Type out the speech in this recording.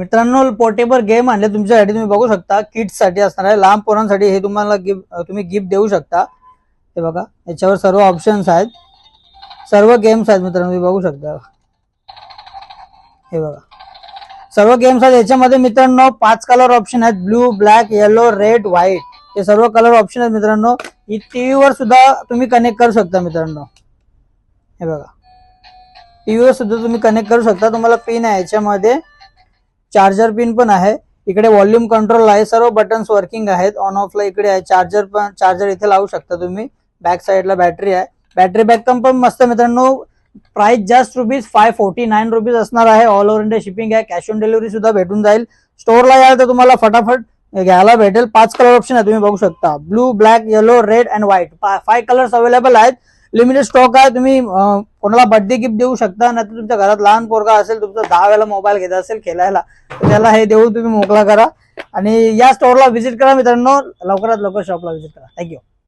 मित्रांनो portable game आणले तुमच्यासाठी, तुम्ही बघू शकता किड्स साठी असणार आहे, लहान पोरांसाठी हे तुम्हाला तुम्ही गिफ्ट देऊ शकता। हे बघा याच्यावर सर्व ऑप्शन्स आहेत, सर्व गेम्स आहेत मित्रांनो, तुम्ही बघू शकता। हे बघा सर्व गेम्स आहेत याच्यामध्ये मित्रांनो, 5 कलर ऑप्शन आहेत, blue, black, yellow, red, white, हे सर्व कलर ऑप्शन आहेत मित्रांनो। ही टीव्ही वर सुद्धा तुम्ही कनेक्ट करू शकता मित्रांनो। हे बघा टीव्ही वर सुद्धा तुम्ही कनेक्ट करू शकता, तुम्हाला पिन आहे याच्यामध्ये, चार्जर पिन पण आहे, इकडे व्हॉल्यूम कंट्रोल आहे, सर्व बटन्स वर्किंग आहेत, ऑन ऑफ ला इकडे आहे, चार्जर इथे लावू शकता तुम्ही, बॅक साइडला बॅटरी आहे, बॅटरी बॅकअप पण मस्त मित्रांनो। प्राइस जस्ट ₹549 असणार आहे, ऑल ओव्हर इंडिया शिपिंग आहे, कॅश ऑन डिलिव्हरी सुद्धा भेटून जाईल। स्टोअरला याल तर तुम्हाला फटाफट घ्यायला भेटेल। 5 कलर ऑप्शन आहे, तुम्ही बघू शकता, blue, black, yellow, red and white, 5 colours available आहेत, लिमिटेड स्टॉक आहे। तुम्ही कोणाला बर्थडे गिफ्ट देऊ शकता, नाही तर तुमच्या घरात लहान पोरगा असेल, तुमचा 10 वेळा मोबाईल घेत असेल खेळायला, तर त्याला हे देऊन तुम्ही मोकळा करा आणि या स्टोअरला व्हिजिट करा मित्रांनो, लवकरात लवकर शॉपला व्हिजिट करा। थँक्यू।